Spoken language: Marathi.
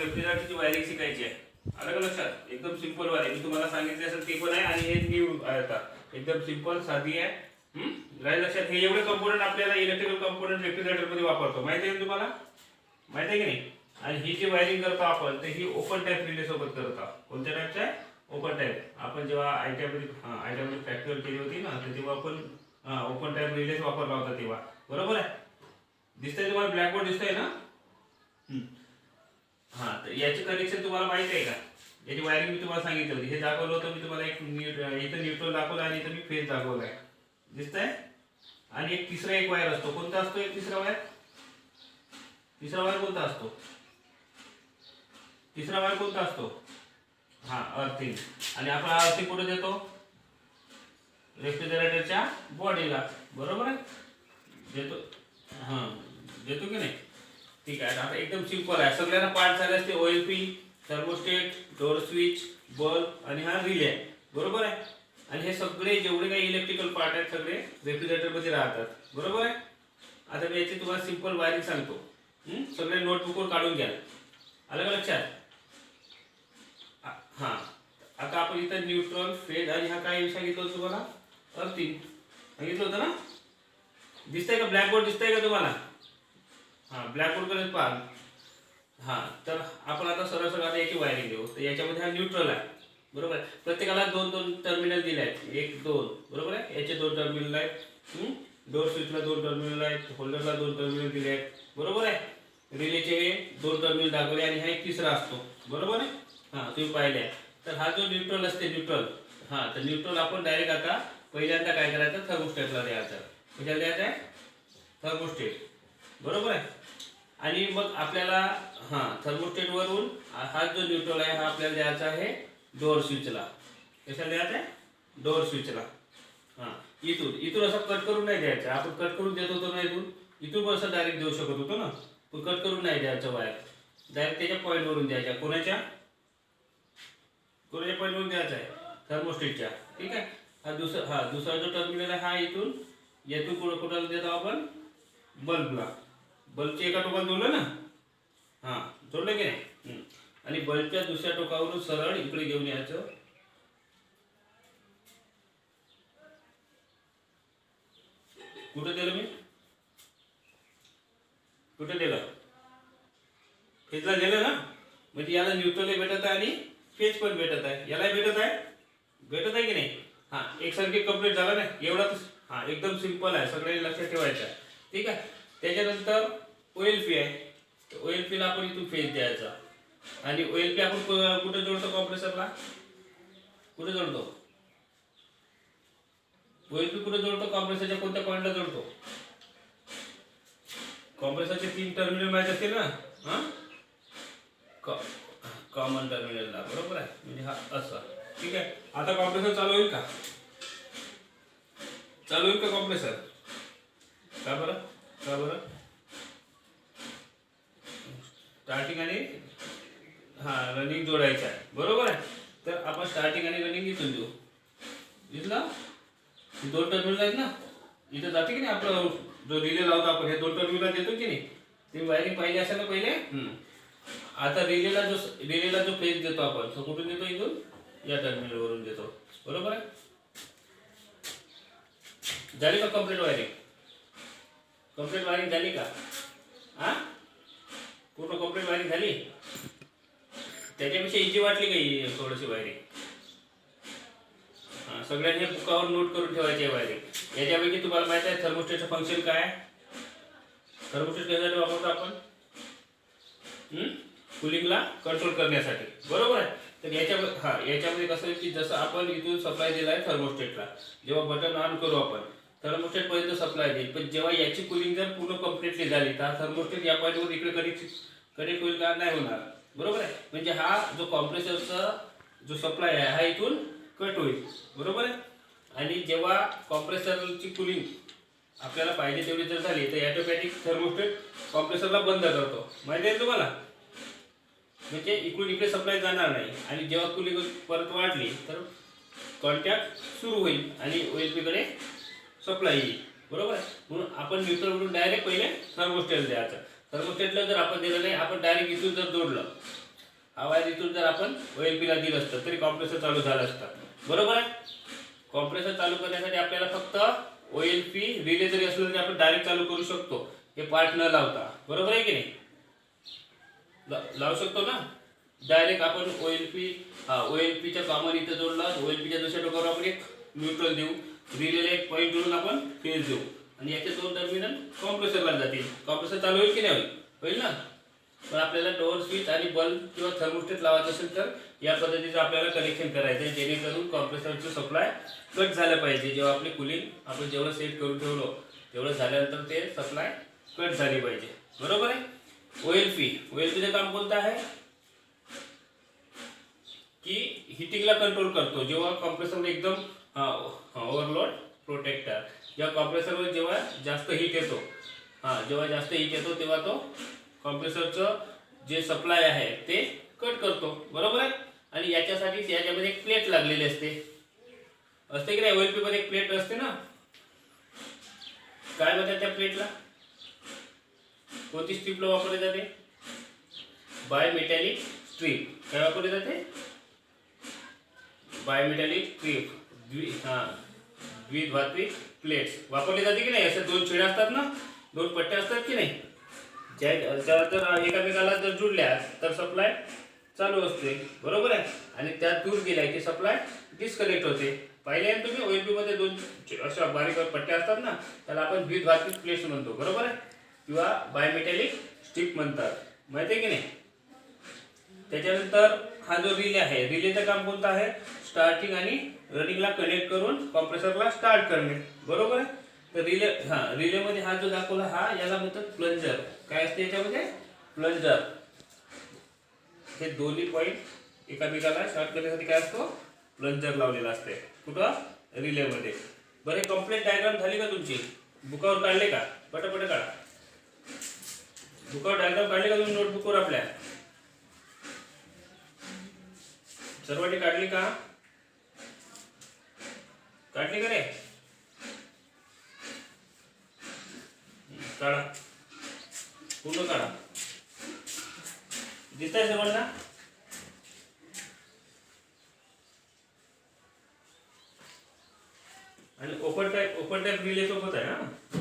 रेफ्रिजरेटरची वायरिंग शिकायची आहे. आलं का लक्षात? एकदम सिंपल वायरिंग मी तुम्हाला सांगितले असेल ते पण आहे आणि हे न्यू आहे आता. एकदम सिंपल साधी आहे. राहील लक्षात. हे एवढे कंपोनंट आपल्याला इलेक्ट्रिकल कंपोनंट रेफ्रिजरेटर मध्ये वापरतो. माहिती आहे तुम्हाला? माहिती आहे की नाही? आणि ही जी वायरिंग करतो आपण तर ही ओपन टाईप रिले सोबत करतो. कोणत्या टाईपचं आहे? Open type. आपण जेव्हा आयटीआयमध्ये प्रॅक्टिकल केली होती ना तर तेव्हा आपण ओपन टाईप रिलेच वापरला होता तेव्हा. बरोबर आहे? दिसतंय तुम्हाला? ब्लॅकबोर्ड दिसतंय ना? हां, तर याचे कनेक्शन तुम्हाला माहिती आहे का? याची वायरिंग मी तुम्हाला सांगितली होती. हे दाखवलं होतं मी तुम्हाला. इथं न्यूट्रल दाखवलं आणि इथं मी फेज दाखवलाय. दिसतंय? आणि एक तिसरा एक वायर असतो. कोणता असतो एक तिसरा वायर? तिसरा वायर कोणता असतो? तिसरा वायर कोणता असतो? हां, अर्थिंग. आणि आपण अर्थिंग कुठे देतो? रेफ्रिजरेटरच्या बॉडीला. बरोबर आहे? देतो. हां, देतो की नाही? ठीक आहे. आता एकदम सिंपल आहे. सगळ्यांना पार्ट झाले असते. OLP, thermostat, door switch, bulb आणि हा रिले आहे. बरोबर आहे? आणि हे सगळे जेवढे काही इलेक्ट्रिकल पार्ट आहेत सगळे रेफ्रिजरेटरमध्ये राहतात. बरोबर आहे? आता मी याची तुम्हाला सिंपल वायरिंग सांगतो. सगळे नोटबुकवर काढून घ्या. आलं का लक्षात? हां, आता आपण इथं न्यूट्रल, फेज आणि हा काय सांगितलं होतं तुम्हाला? अर्थिंग सांगितलं होतं ना? दिसतंय का? ब्लॅकबोर्ड दिसतंय का तुम्हाला? हां, ब्लॅकबोर्ड कडे पहा. हां, तर आपण आता सरळ सरळ आता याची वायरिंग देऊ. तर याच्यामध्ये हा न्यूट्रल आहे. बरोबर आहे? प्रत्येकाला दोन दोन टर्मिनल दिले आहेत. 1, 2. बरोबर आहे? याचे 2 टर्मिनल आहेत. डोर स्विचला 2 टर्मिनल आहेत. होल्डरला 2 टर्मिनल दिले आहेत. बरोबर आहे? रिलेचे हे 2 टर्मिनल दाखवले आणि हा एक तिसरा असतो. बरोबर आहे? हां, तुम्ही पाहिले. तर हा जो न्यूट्रल असते न्यूट्रल, हां, तर न्यूट्रल आपण डायरेक्ट आता पहिल्यांदा काय करायचं? थर्मोस्टेटला द्यायचं. कशाला द्यायचं आहे? थर्मोस्टेट. बरोबर आहे? आणि मग आपल्याला थर्मोस्टेट वरून हा जो न्यूट्रल आहे हा आपल्याला द्यायचा आहे डोअर स्विचला. कशाला द्यायचा आहे? डोअर स्विचला. हां, इथून असं कट करून नाही द्यायचं. आपण कट करून देत होतो ना इथून पण असं डायरेक्ट देऊ शकत होतो ना. पण कट करून नाही द्यायचं वायर. डायरेक्ट त्याच्या पॉईंटवरून द्यायच्या. कोणाच्या पॉईंटवरून द्यायचा आहे? थर्मोस्टेटच्या. ठीक आहे? दुसरा जो टर्मिनल आहे हा इथून कुठं देतो आपण? बल्बला. बल्बच्या एका टोकाला जोडलं ना? हां, जोडलं की नाही? आणि बल्बच्या दुसऱ्या टोकावरून सरळ इकडे घेऊन यायचं. कुठं दिलं मी? कुठं दिलं? फेजला दिलं ना? म्हणजे याला न्यूट्रल भेटत आहे आणि फेज पण भेटत आहे. याला भेटत आहे की नाही? हां, एक सर्किट कंप्लीट झालं ना? एवढाच. हां, एकदम सिंपल आहे. सगळ्यांनी लक्षात ठेवायचं. ठीक आहे? त्याच्यानंतर OLP आहे. तर OLP ला आपण इथून फेज द्यायचा. आणि OLP आपण कुठे जोडतो? कॉम्प्रेसरला. कुठे जोडतो? OLP कुठे जोडतो? कॉम्प्रेसरच्या कोणत्या पॉईंटला जोडतो? कॉम्प्रेसरचे 3 टर्मिनल माहिती असतील ना? हां, कॉमन टर्मिनलला. बरोबर आहे? म्हणजे हा असा. ठीक आहे? आता कॉम्प्रेसर चालू होईल का? चालू होईल का कॉम्प्रेसर? का बरं? स्टार्टिंग आणि रनिंग जोडायचं आहे. बरोबर आहे? तर आपण स्टार्टिंग आणि रनिंग इथून देऊ. दिसलं? ही 2 टर्मिनल आहेत ना? इथं जाते की नाही आपलं जो रिले लावतो आपण हे 2 टर्मिनल देतो की नाही? तुम्ही वायरिंग पाहिली असेल ना पहिले? आता रिलेला जो फेज देतो आपण तो कुठून देतो? इथून या टर्मिनलवरून देतो. बरोबर आहे? झाली का कंप्लीट वायरिंग? झाली का? हां, पूर्ण कंप्लीट वायरिंग झाली? त्याच्यापेक्षा इजी वाटली का ही थोडीशी वायरिंग? हां, सगळ्यांनी हे बुकावर नोट करून ठेवायची आहे वायरिंग. याच्यापैकी तुम्हाला माहिती आहे थर्मोस्टेटचं फंक्शन काय आहे? थर्मोस्टेट कशासाठी वापरतो आपण? कूलिंगला कंट्रोल करण्यासाठी. बरोबर आहे? तर याच्यामध्ये कसं आहे की जसं आपण इथून सप्लाय दिला आहे थर्मोस्टेटला, जेव्हा बटन ऑन करू आपण थर्मोस्टेट पर्यंत सप्लाय देईल. पण जेव्हा याची कूलिंग जर पूर्ण कम्प्लिटली झाली तर थर्मोस्टेट या पॉईंटवर इकडे कनेक्ट होईल का? नाही होणार. बरोबर आहे? म्हणजे हा जो कॉम्प्रेसरचा जो सप्लाय आहे हा इथून कट होईल. बरोबर आहे? आणि जेव्हा कॉम्प्रेसरची कूलिंग आपल्याला पाहिजे तेवढी जर झाली तर ऑटोमॅटिक थर्मोस्टेट कॉम्प्रेसरला बंद करतो. माहिती आहे तुम्हाला? म्हणजे इकडून इकडे सप्लाय जाणार नाही. आणि जेव्हा कूलिंग परत वाढली तर कॉन्टॅक्ट सुरू होईल आणि OLP कडे सप्लाय येईल. बरोबर आहे? म्हणून आपण न्यूट्रलवरून डायरेक्ट पहिले थर्मोस्टेटला द्यायचं. थर्मोस्टेटला जर आपण दिलं नाही, आपण डायरेक्ट इथून जर जोडलं हा वायर इथून जर आपण OLP ला दिलं असतं तरी कॉम्प्रेसर चालू झालं असतं. बरोबर आहे. कॉम्प्रेसर चालू करण्यासाठी आपल्याला फक्त OLP रिले जरी असलं तरी आपण डायरेक्ट चालू करू शकतो, हे पार्ट न लावता. बरोबर आहे की नाही? लावू शकतो ना डायरेक्ट आपण OLP च्या कॉमन इथं जोडला. OLP च्या दुसऱ्या टोकावर आपण एक न्यूट्रल देऊ, रिलेला एक पॉईंट जोडून आपण फेज देऊ आणि याचे दोन टर्मिनल कॉम्प्रेसरला जातील. कॉम्प्रेसर चालू होईल की नाही होईल ना. पण आपल्याला डोअर स्विच आणि बल्ब किंवा थर्मोस्टेट लावायचं असेल तर या पद्धतीचं आपल्याला कनेक्शन करायचं आहे, जेणेकरून कॉम्प्रेसरचं सप्लाय कट झालं पाहिजे. जेव्हा आपली कुलिंग आपण जेवढं सेट करून ठेवलो तेवढं झाल्यानंतर ते सप्लाय कट झाली पाहिजे. बरोबर आहे. OLPचं काम कोणतं आहे की हिटिंगला कंट्रोल करतो. जेव्हा कॉम्प्रेसरवर एकदम ओव्हरलोड प्रोटेक्टर, जेव्हा कॉम्प्रेसरवर जेव्हा जास्त हीट येतो जेव्हा जास्त हीट येतो तेव्हा तो कॉम्प्रेसरचं जे सप्लाय आहे ते कट करतो. बरोबर आहे. आणि याच्यासाठी याच्यामध्ये एक प्लेट लागलेली असते की नाही. OLP मध्ये एक प्लेट असते ना. काय म्हणतात त्या प्लेटला? कोणती स्ट्रीपला वापरली जाते? बायमेटॅलिक स्ट्रीप. काय वापरली जाते? बायमेटॅलिक स्ट्रीप. द्विधात्विक प्लेट्स वापरली जाते की नाही. अशा दोन छेड्या असतात ना, दोन पट्ट्या असतात की नाही, ज्या जर एकामेकाला जर जुळल्या तर सप्लाय चालू असते. बरोबर आहे. आणि त्या दूर गेल्या की सप्लाय डिस्कनेक्ट होते. पाहिले आहे तुम्ही OLP मध्ये दोन अशा बारीक पट्ट्या असतात ना, त्याला आपण द्विधात्विक प्लेट्स म्हणतो. बरोबर आहे. किंवा बायमेटॅलिक स्ट्रीप म्हणतात. माहिती आहे की नाही. त्याच्यानंतर हा जो रिले आहे, रिलेचं काम कोणतं आहे? स्टार्टिंग आणि रनिंगला कनेक्ट करून कॉम्प्रेसरला स्टार्ट करणे. बरोबर आहे. तर रिलेमध्ये हा जो दाखवला याला म्हणतात प्लंजर. काय असते याच्यामध्ये? प्लंजर. हे दोन्ही पॉईंट एकामेकाला शॉर्ट करण्यासाठी काय असतो? प्लंजर लावलेला असते. कुठं? रिलेमध्ये. बरं, कंप्लीट डायग्राम झाली का तुमची? बुकावर काढले का? पटापट काढा. बुकावर डायग्राम काढले का तुम्ही नोटबुकवर आपल्या? सर्वांनी काढली का? काढली का रे? काढा, पूर्ण काढा. दिसतंय सर्वांना? आणि ओपन टाईप रिले सोबत आहे ना.